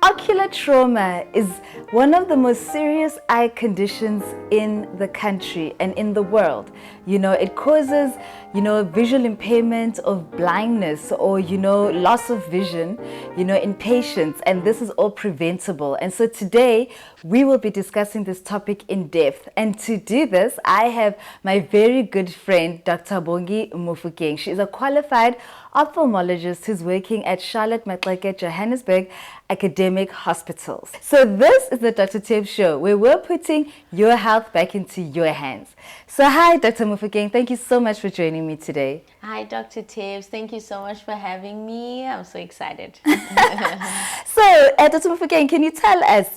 Ocular trauma is one of the most serious eye conditions in the country and in the world. It causes, visual impairment of blindness or, loss of vision, in patients, and this is all preventable. And so today we will be discussing this topic in depth. And to do this, I have my very good friend, Dr. Bongi Mofokeng. She is a qualified ophthalmologist who's working at Charlotte Maxeke, Johannesburg academic hospitals. So this is the Dr. Tebz Show, where we're putting your health back into your hands. So hi, Dr. Mofokeng. Thank you so much for joining me today. Hi, Dr. Tebz. Thank you so much for having me. I'm so excited. So, Dr. Mofokeng, can you tell us,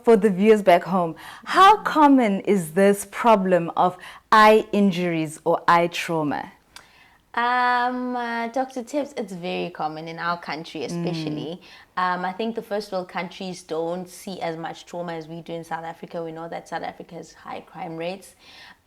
for the viewers back home, how common is this problem of eye injuries or eye trauma? Dr. Tebz, it's very common in our country, especially. I think the first world countries don't see as much trauma as we do in South Africa. We know that South Africa has high crime rates,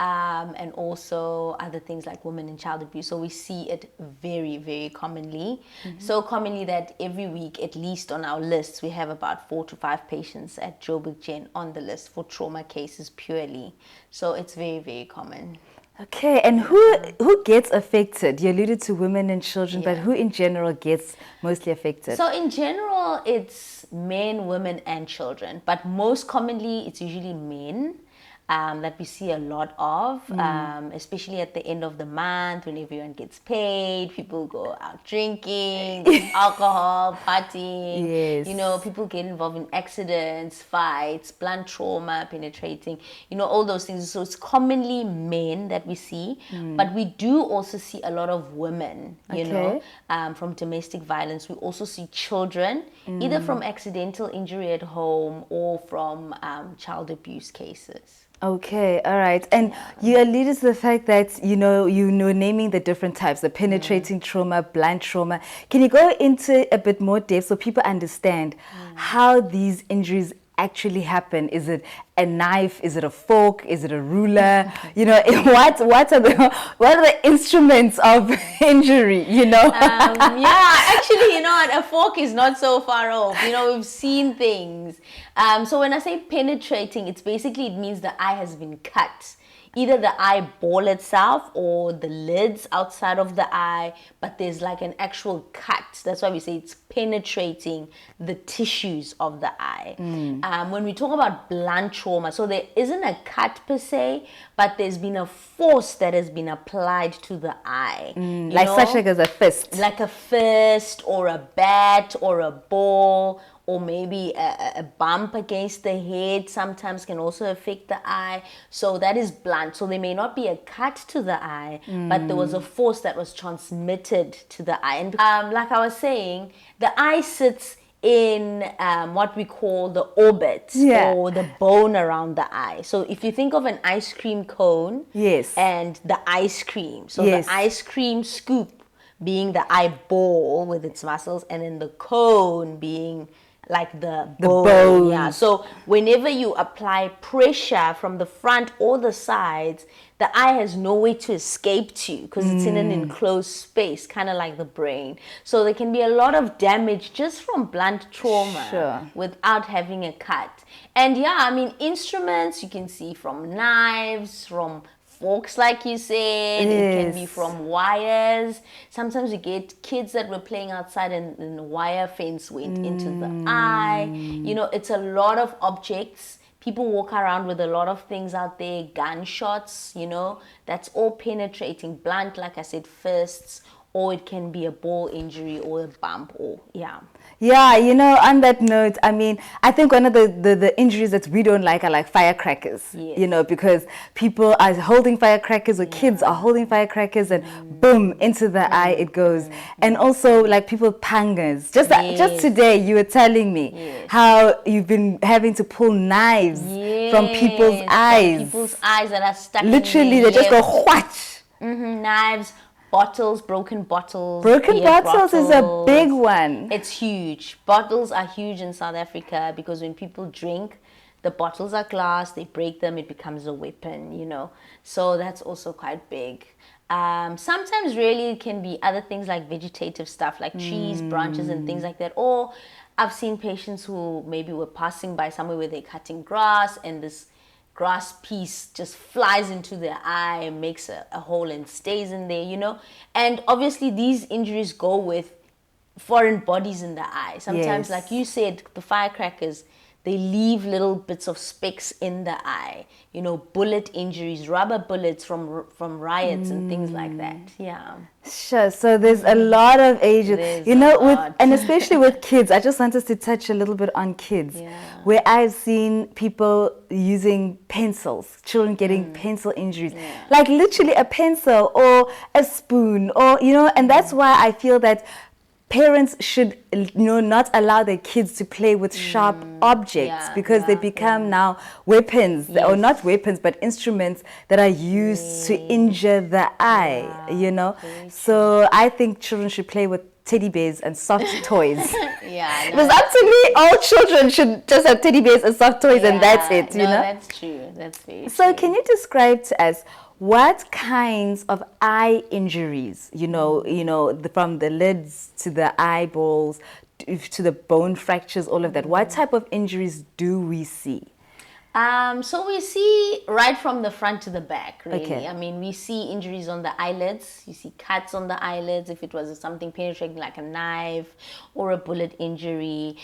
and also other things like women and child abuse. So we see it very, very commonly. So commonly that every week, at least on our lists, we have about 4 to 5 patients at Joburg Gen on the list for trauma cases purely. So it's very, very common. Okay, and who gets affected? You alluded to women and children, but who in general gets mostly affected? So in general, it's men, women, and children. But most commonly, it's usually men that we see a lot of, especially at the end of the month when everyone gets paid, people go out drinking, alcohol, partying, Yes. people get involved in accidents, fights, blunt trauma, penetrating, all those things. So it's commonly men that we see, but we do also see a lot of women, from domestic violence. We also see children, either from accidental injury at home or from child abuse cases. Okay, all right. And you alluded to the fact that, naming the different types, the penetrating trauma, blunt trauma. Can you go into a bit more depth so people understand how these injuries actually happen? Is it a knife? Is it a fork? Is it a ruler? What are the instruments of injury? Actually, a fork is not so far off. We've seen things. So when I say penetrating, it means the eye has been cut. Either the eyeball itself or the lids outside of the eye, but there's like an actual cut. That's why we say it's penetrating the tissues of the eye. When we talk about blunt trauma, so there isn't a cut per se, but there's been a force that has been applied to the eye. Such as a fist. Like a fist or a bat or a ball, or maybe a bump against the head sometimes can also affect the eye. So that is blunt. So there may not be a cut to the eye, but there was a force that was transmitted to the eye. And like I was saying, the eye sits in what we call the orbit or the bone around the eye. So if you think of an ice cream cone and the ice cream, so the ice cream scoop being the eyeball with its muscles, and then the cone being like the bone. Yeah. So whenever you apply pressure from the front or the sides, the eye has no way to escape to because it's in an enclosed space, kind of like the brain. So there can be a lot of damage just from blunt trauma without having a cut. And instruments you can see from knives, from forks, like you said. It can be from wires. Sometimes you get kids that were playing outside and the wire fence went into the eye. It's a lot of objects. People walk around with a lot of things out there, gunshots, that's all penetrating, blunt, like I said, fists, or it can be a ball injury or a bump on that note, I think one of the injuries that we don't like are like firecrackers, because people are holding firecrackers or kids are holding firecrackers and boom, into the eye it goes. And also like people pangas. Just today you were telling me how you've been having to pull knives from people's eyes. From people's eyes that are stuck literally in they just go whoosh. Knives. Bottles, broken bottles. Broken bottles is a big one. It's huge. Bottles are huge in South Africa because when people drink, the bottles are glass, they break them, it becomes a weapon, So that's also quite big. Sometimes really it can be other things like vegetative stuff, like trees, branches, and things like that. Or I've seen patients who maybe were passing by somewhere where they're cutting grass, and this grass piece just flies into their eye, makes a hole and stays in there, you know. And obviously these injuries go with foreign bodies in the eye. Sometimes, Yes. like you said, the firecrackers, they leave little bits of specks in the eye, you know, bullet injuries, rubber bullets from riots and things like that. Yeah. Sure. So there's a lot of ages, There's you know, a lot. and especially with kids. I just want us to touch a little bit on kids, Yeah. where I've seen people using pencils, children getting pencil injuries, like literally a pencil or a spoon, or, you know, and that's why I feel that parents should, you know, not allow their kids to play with sharp objects, because they become now weapons, or not weapons, but instruments that are used to injure the eye, you know. So I think children should play with teddy bears and soft toys. Yeah. Because up to me, all children should just have teddy bears and soft toys, and that's it, you know. That's true. That's very So true. can you describe to us what kinds of eye injuries, from the lids to the eyeballs to the bone fractures, all of that, what type of injuries do we see? So we see right from the front to the back, really. Okay. I mean, we see injuries on the eyelids. You see cuts on the eyelids if it was something penetrating like a knife or a bullet injury.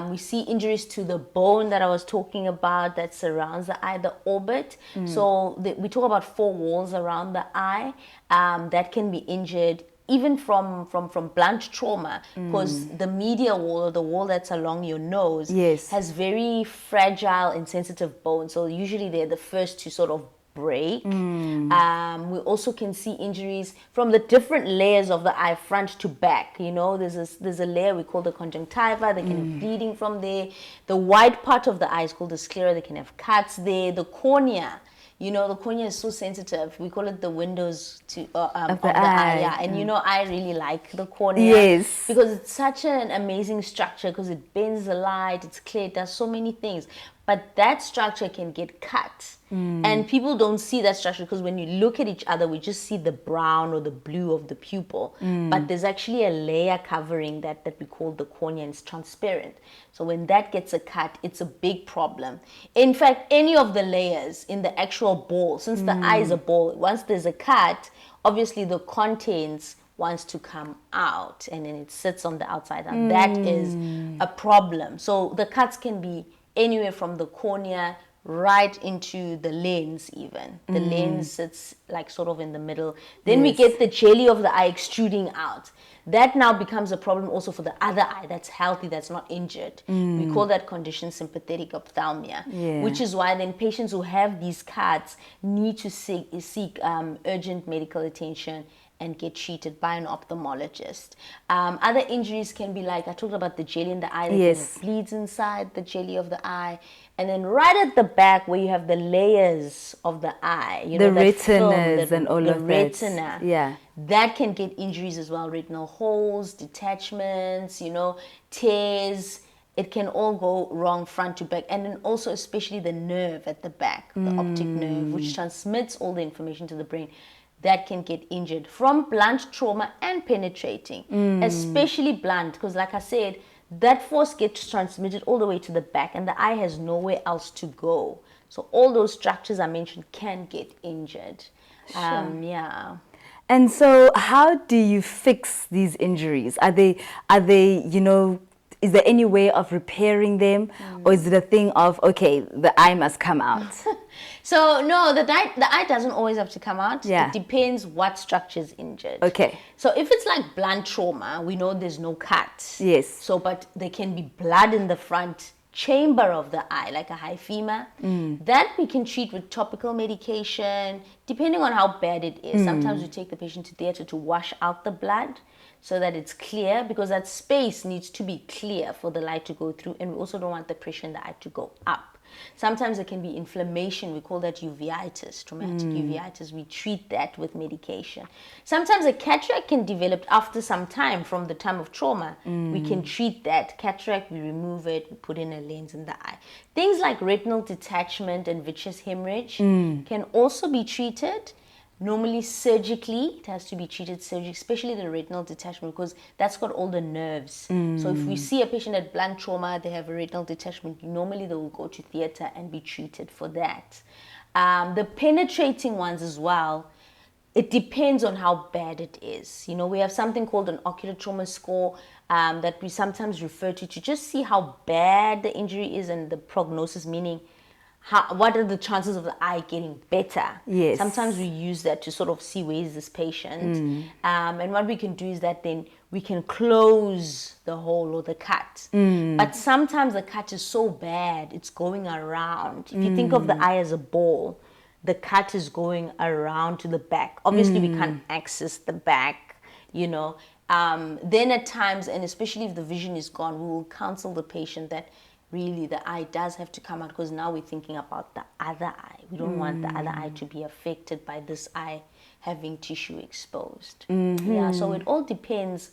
We see injuries to the bone that I was talking about that surrounds the eye, the orbit. So we talk about 4 walls around the eye that can be injured, even from blunt trauma, because the medial wall, or the wall that's along your nose, has very fragile and sensitive bones. So usually they're the first to sort of break. We also can see injuries from the different layers of the eye, front to back. You know, there's a layer we call the conjunctiva. They can have bleeding from there. The white part of the eye is called the sclera. They can have cuts there. The cornea. You know, the cornea is so sensitive. We call it the windows of the eye. Yeah. And you know, I really like the cornea. Yes. Because it's such an amazing structure, because it bends the light, it's clear, it does so many things. But that structure can get cut. And people don't see that structure, because when you look at each other, we just see the brown or the blue of the pupil. But there's actually a layer covering that we call the cornea, and it's transparent. So when that gets a cut, it's a big problem. In fact, any of the layers in the actual ball, since the eye is a ball, once there's a cut, obviously the contents wants to come out, and then it sits on the outside. And that is a problem. So the cuts can be anywhere from the cornea right into the lens even. The lens sits like sort of in the middle. Then we get the jelly of the eye extruding out. That now becomes a problem also for the other eye that's healthy, that's not injured. We call that condition sympathetic ophthalmia, which is why then patients who have these cuts need to seek urgent medical attention and get treated by an ophthalmologist. Other injuries can be like, I talked about the jelly in the eye, that bleeds inside the jelly of the eye. And then right at the back where you have the layers of the eye, you know, the retinas and all of the that. retina, that can get injuries as well. Retinal holes, detachments, you know, tears. It can all go wrong front to back. And then also especially the nerve at the back, the optic nerve, which transmits all the information to the brain, that can get injured from blunt trauma and penetrating, especially blunt, because like I said, that force gets transmitted all the way to the back, and the eye has nowhere else to go. So all those structures I mentioned can get injured. Yeah. And so how do you fix these injuries? Are they, you know, is there any way of repairing them? Or is it a thing of, okay, the eye must come out? So no, the eye doesn't always have to come out. Yeah. It depends what structure is injured. Okay. So if it's like blunt trauma, we know there's no cut. Yes. So, but there can be blood in the front chamber of the eye, like a hyphema. That we can treat with topical medication, depending on how bad it is. Sometimes we take the patient to theater to wash out the blood, so that it's clear, because that space needs to be clear for the light to go through, and we also don't want the pressure in the eye to go up. Sometimes there can be inflammation. We call that uveitis, traumatic uveitis. We treat that with medication. Sometimes a cataract can develop after some time from the time of trauma. We can treat that. Cataract, we remove it, we put in a lens in the eye. Things like retinal detachment and vitreous hemorrhage can also be treated. Normally surgically, it has to be treated surgically, especially the retinal detachment, because that's got all the nerves. So if we see a patient at blunt trauma, they have a retinal detachment, normally they will go to theater and be treated for that. The penetrating ones as well, it depends on how bad it is. You know, we have something called an ocular trauma score that we sometimes refer to just see how bad the injury is and the prognosis, meaning what are the chances of the eye getting better? Yes. Sometimes we use that to sort of see where is this patient. And what we can do is that then we can close the hole or the cut. But sometimes the cut is so bad, it's going around. If you think of the eye as a ball, the cut is going around to the back. Obviously, we can't access the back, you know. Then at times, and especially if the vision is gone, we will counsel the patient that really the eye does have to come out, because now we're thinking about the other eye. We don't want the other eye to be affected by this eye having tissue exposed. Yeah, so it all depends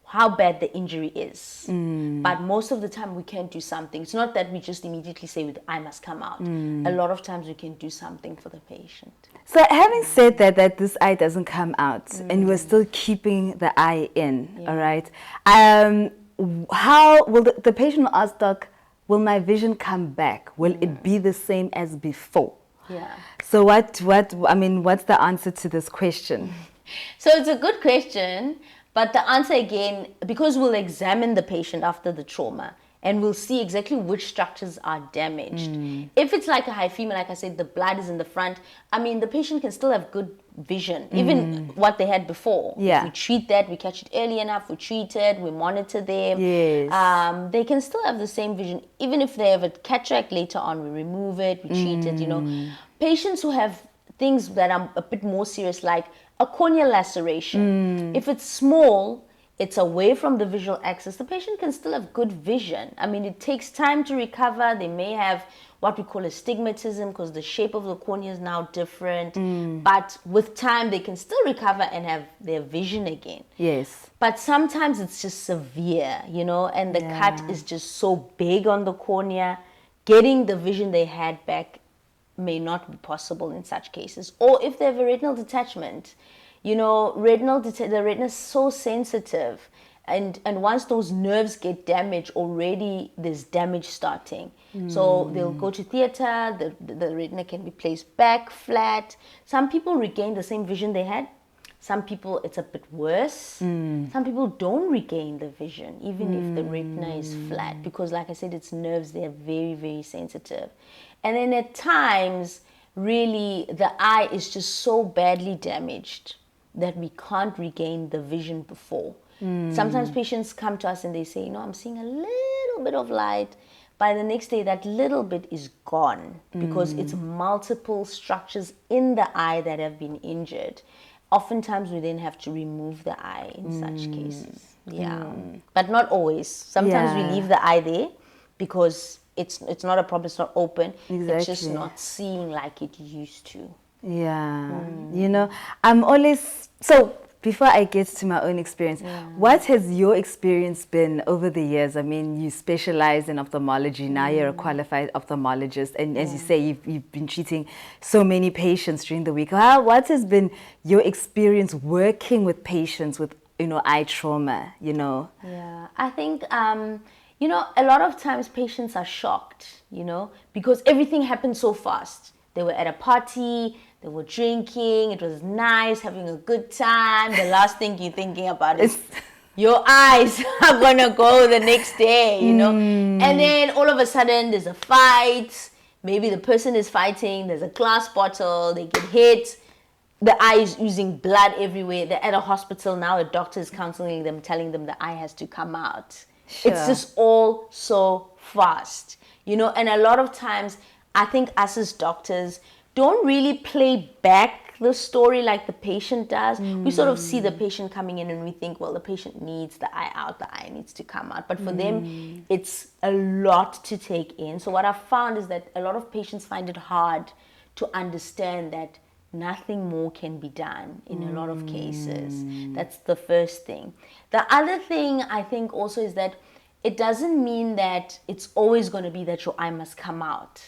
how bad the injury is. But most of the time we can do something. It's not that we just immediately say the eye must come out. A lot of times we can do something for the patient. So having said that this eye doesn't come out and we're still keeping the eye in, all right? How will the patient will ask, doc, will my vision come back? Will it be the same as before? Yeah. So what's the answer to this question? So it's a good question, but the answer again, because we'll examine the patient after the trauma and we'll see exactly which structures are damaged. If it's like a hyphema, like I said, the blood is in the front, the patient can still have good vision, even what they had before. Yeah. If we treat that, we catch it early enough, we treat it, we monitor them. Yes. They can still have the same vision. Even if they have a cataract later on, we remove it, we treat it, you know. Patients who have things that are a bit more serious, like a corneal laceration. If it's small, it's away from the visual axis, the patient can still have good vision. It takes time to recover. They may have what we call astigmatism because the shape of the cornea is now different. But with time, they can still recover and have their vision again. Yes. But sometimes it's just severe, you know, and the cut is just so big on the cornea. Getting the vision they had back may not be possible in such cases. Or if they have a retinal detachment, you know, the retina is so sensitive, and once those nerves get damaged, already there's damage starting. So they'll go to theater, the retina can be placed back flat. Some people regain the same vision they had. Some people, it's a bit worse. Some people don't regain the vision, even if the retina is flat, because like I said, it's nerves, they're very, very sensitive. And then at times, really, the eye is just so badly damaged that we can't regain the vision before. Sometimes patients come to us and they say, I'm seeing a little bit of light. By the next day, that little bit is gone because it's multiple structures in the eye that have been injured. Oftentimes, we then have to remove the eye in such cases. Yeah, but not always. Sometimes we leave the eye there because it's not a problem, it's not open. Exactly. It's just not seeing like it used to. Yeah. You know, I'm always, so before I get to my own experience, what has your experience been over the years? You specialize in ophthalmology, now you're a qualified ophthalmologist, and as you say, you've been treating so many patients during the week. What has been your experience working with patients with, eye trauma, Yeah, I think, a lot of times patients are shocked, because everything happened so fast. They were at a party, they were drinking, it was nice, having a good time. The last thing you're thinking about is your eyes are gonna go the next day, And then all of a sudden there's a fight. Maybe the person is fighting, there's a glass bottle, they get hit. The eye is oozing blood everywhere. They're at a hospital now, a doctor is counseling them, telling them the eye has to come out. Sure. It's just all so fast, and a lot of times I think us as doctors don't really play back the story like the patient does. We sort of see the patient coming in and we think, well, the patient needs the eye out, the eye needs to come out. But for them, it's a lot to take in. So what I've found is that a lot of patients find it hard to understand that nothing more can be done in a lot of cases. That's the first thing. The other thing I think also is that it doesn't mean that it's always going to be that your eye must come out.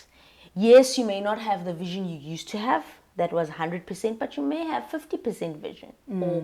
Yes, you may not have the vision you used to have, that was 100%, but you may have 50% vision, or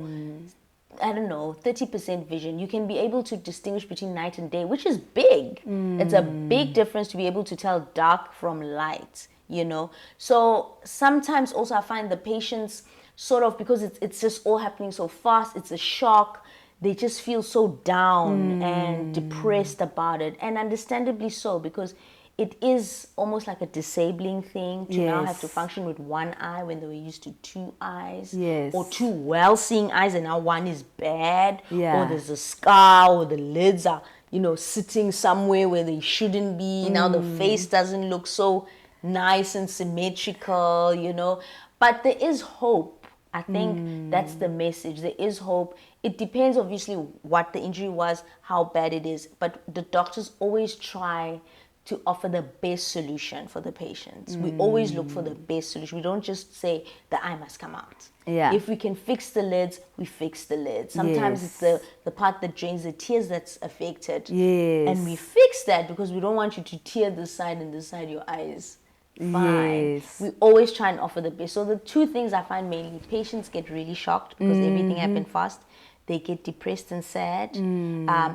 I don't know, 30% vision. You can be able to distinguish between night and day, which is big. It's a big difference to be able to tell dark from light, you know. So sometimes also I find the patients sort of, because it's just all happening so fast, it's a shock, they just feel so down and depressed about it. And understandably so, because it is almost like a disabling thing to now have to function with one eye when they were used to two eyes. Yes. Or two well-seeing eyes and now one is bad. Yeah. Or there's a scar, or the lids are, you know, sitting somewhere where they shouldn't be. Now the face doesn't look so nice and symmetrical, you know. But there is hope. I think that's the message. There is hope. It depends, obviously, what the injury was, how bad it is. But the doctors always try to offer the best solution for the patients. We always look for the best solution. We don't just say the eye must come out. Yeah. If we can fix the lids, we fix the lids. Sometimes it's the part that drains the tears that's affected. Yes. And we fix that because we don't want you to tear this side and this side of your eyes. Fine. Yes. We always try and offer the best. So the two things I find mainly, patients get really shocked because everything happened fast. They get depressed and sad,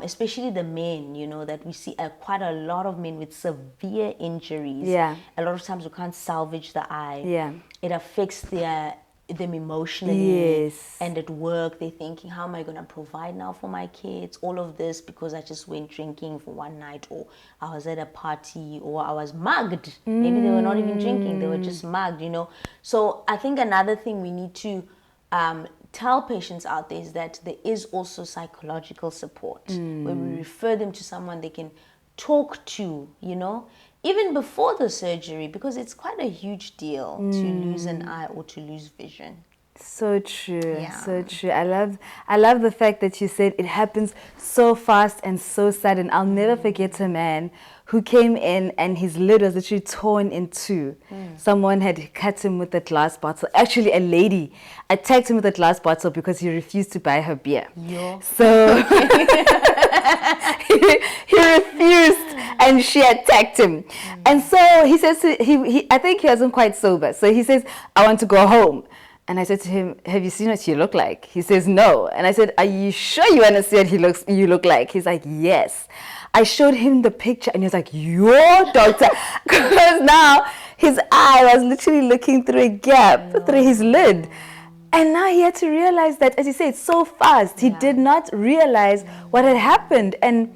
especially the men, you know, that we see quite a lot of men with severe injuries. Yeah. A lot of times we can't salvage the eye. Yeah. It affects them emotionally. Yes. And at work, they're thinking, how am I going to provide now for my kids? All of this because I just went drinking for one night, or I was at a party, or I was mugged. Maybe they were not even drinking, they were just mugged, you know. So I think another thing we need to tell patients out there is that there is also psychological support where we refer them to someone they can talk to, you know, even before the surgery, because it's quite a huge deal to lose an eye or to lose vision. So true. Yeah. So true. I love the fact that you said it happens so fast and so sudden. I'll never forget a man who came in and his lid was literally torn in two. Someone had cut him with a glass bottle. Actually, a lady attacked him with a glass bottle because he refused to buy her beer. So he refused, and she attacked him. And so he says, I think he wasn't quite sober. So he says, I want to go home. And I said to him, have you seen what you look like? He says, no. And I said, are you sure you want to see what you look like? He's like, yes. I showed him the picture and he was like, your doctor. Because now his eye was literally looking through a gap through his lid. And now he had to realize that, as you say, it's so fast. He did not realize what had happened. And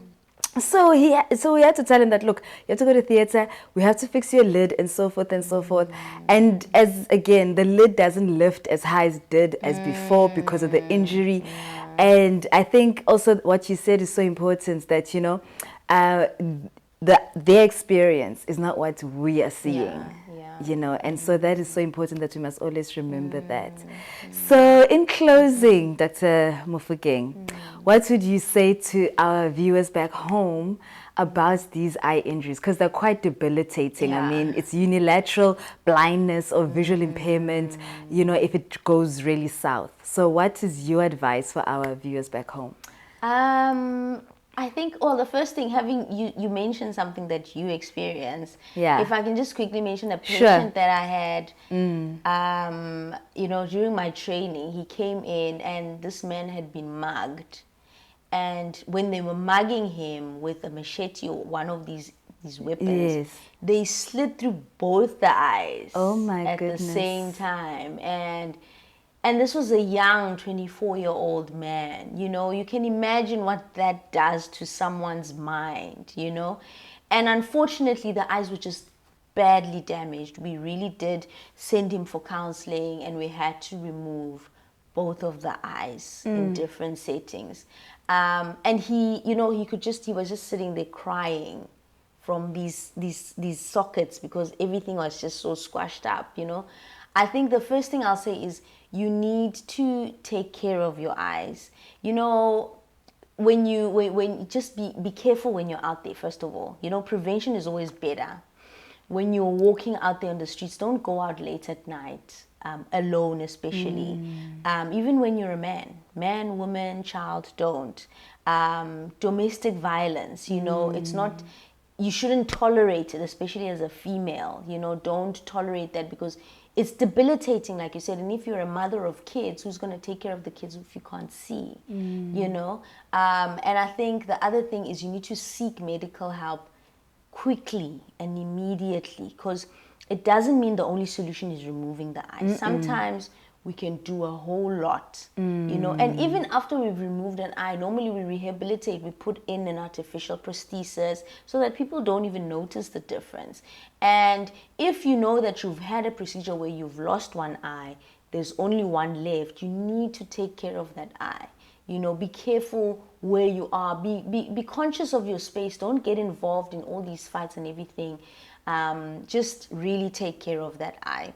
so we had to tell him that, look, you have to go to theater, we have to fix your lid, and so forth and so forth. And again, the lid doesn't lift as high as it did as before because of the injury. And I think also what you said is so important, that, you know, their experience is not what we are seeing. You know, and so that is so important that we must always remember that. So in closing, Dr. Mofokeng, what would you say to our viewers back home about these eye injuries? Because they're quite debilitating. I mean, it's unilateral blindness or visual impairment, you know, if it goes really south. So what is your advice for our viewers back home? I think, the first thing, you mentioned something that you experienced. Yeah. If I can just quickly mention a patient that I had, you know, during my training, he came in and this man had been mugged. And when they were mugging him with a machete or one of these weapons, they slit through both the eyes at the same time. And this was a young 24-year-old man. You know, you can imagine what that does to someone's mind, you know. And unfortunately, the eyes were just badly damaged. We really did send him for counseling, and we had to remove both of the eyes in different settings. And he was just sitting there crying from these sockets because everything was just so squashed up, you know. I think the first thing I'll say is you need to take care of your eyes. You know, when just be careful when you're out there, first of all. You know, prevention is always better. When you're walking out there on the streets, don't go out late at night, alone especially. Even when you're a man, woman, child, don't. Domestic violence, you know, it's not... You shouldn't tolerate it, especially as a female. You know, don't tolerate that because it's debilitating, like you said. And if you're a mother of kids, who's going to take care of the kids if you can't see? You know. And I think the other thing is you need to seek medical help quickly and immediately, because it doesn't mean the only solution is removing the eye. Sometimes we can do a whole lot, you know. And even after we've removed an eye, normally we rehabilitate, we put in an artificial prosthesis so that people don't even notice the difference. And if you know that you've had a procedure where you've lost one eye, there's only one left, you need to take care of that eye. You know, be careful where you are, be conscious of your space, don't get involved in all these fights and everything. Just really take care of that eye.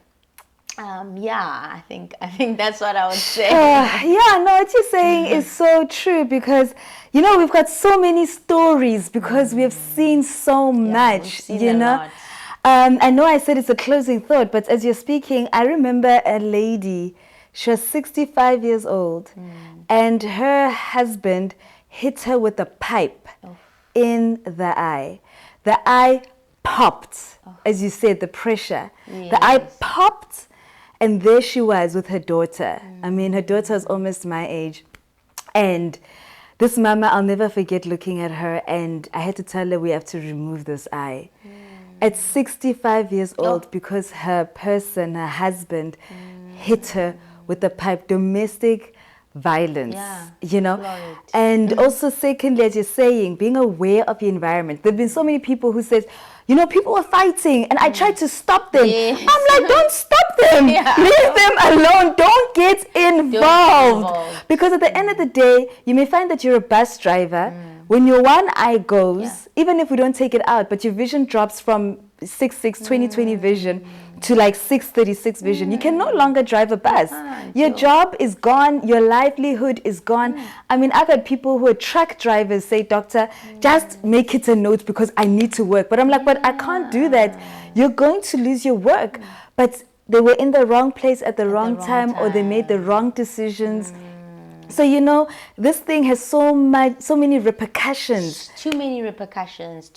I think that's what I would say. What you're saying is so true, because you know, we've got so many stories because we have seen so much, you know. I know I said it's a closing thought, but as you're speaking, I remember a lady. She was 65 years old, and her husband hit her with a pipe in the eye. The eye popped, as you said, the pressure. The eye popped, and there she was with her daughter. I mean, her daughter was almost my age. And this mama, I'll never forget looking at her, and I had to tell her we have to remove this eye. At 65 years old, because her husband, hit her with the pipe, domestic violence, you know. And also, secondly, as you're saying, being aware of your environment. There have been so many people who says, you know, people were fighting and I tried to stop them. I'm like, don't stop them. Leave them alone. Don't get involved. Because at the end of the day, you may find that you're a bus driver. When your one eye goes, even if we don't take it out, but your vision drops from 20/20 vision to like 6/36 vision, you can no longer drive a bus. Your job is gone. Your livelihood is gone. I mean, I've had people who are truck drivers say, doctor, just make it a note because I need to work. But I'm like, but I can't do that. You're going to lose your work. But they were in the wrong place at the wrong time, or they made the wrong decisions. So, you know, this thing has so many repercussions. Too many repercussions.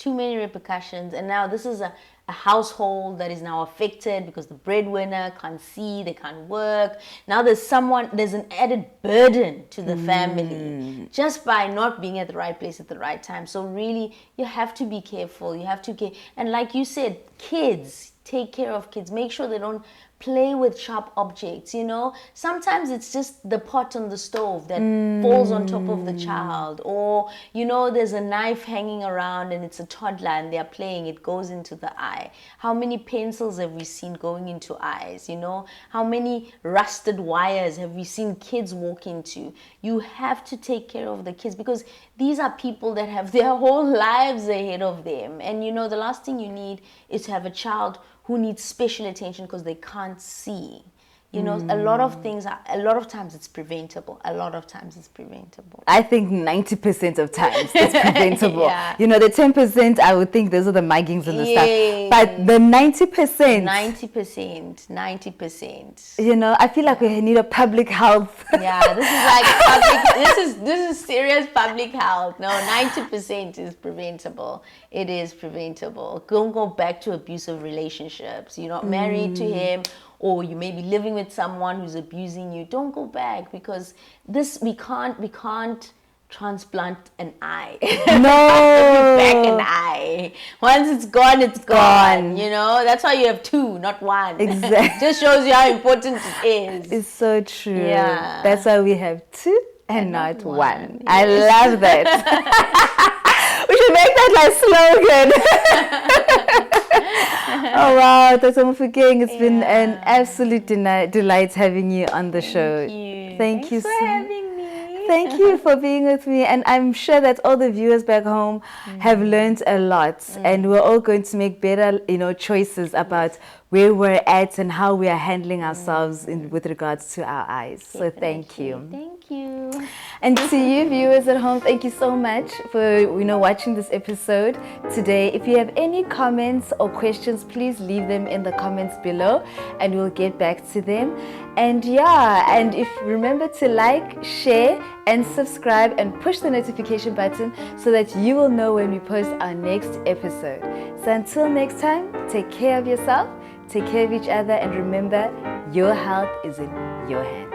And now this is a household that is now affected because the breadwinner can't see, they can't work. Now there's an added burden to the family just by not being at the right place at the right time. So really, you have to be careful. And like you said, kids, take care of kids. Make sure they don't play with sharp objects, you know. Sometimes it's just the pot on the stove that falls on top of the child, or you know, there's a knife hanging around and it's a toddler and they're playing, it goes into the eye. How many pencils have we seen going into eyes, you know? How many rusted wires have we seen kids walk into? You have to take care of the kids, because these are people that have their whole lives ahead of them. And you know, the last thing you need is to have a child who needs special attention because they can't see. You know, a lot of times it's preventable. I think 90% of times it's preventable. You know, the 10%, I would think those are the muggings and the stuff. But the 90%. 90%. You know, I feel like we need a public health. This is like this is serious public health. No, 90% is preventable. It is preventable. Don't go back to abusive relationships. You're not married to him, or you may be living with someone who's abusing you. Don't go back, because we can't transplant an eye. No. Back an eye. Once it's gone, it's gone. You know, that's why you have two, not one. Exactly. Just shows you how important it is. It's so true. That's why we have two and not one. Yes. I love that. We should make that like slogan. Oh wow, Dr. Mofokeng, it's been an absolute delight having you on the show. Thank you for having me. Thank you for being with me, and I'm sure that all the viewers back home have learned a lot, and we're all going to make better, you know, choices about where we're at and how we are handling ourselves with regards to our eyes. So thank you. Thank you. And to you viewers at home, thank you so much for, you know, watching this episode today. If you have any comments or questions, please leave them in the comments below and we'll get back to them. And and if remember to like, share and subscribe and push the notification button so that you will know when we post our next episode. So until next time, take care of yourself, Take care of each other, and remember, your health is in your hands.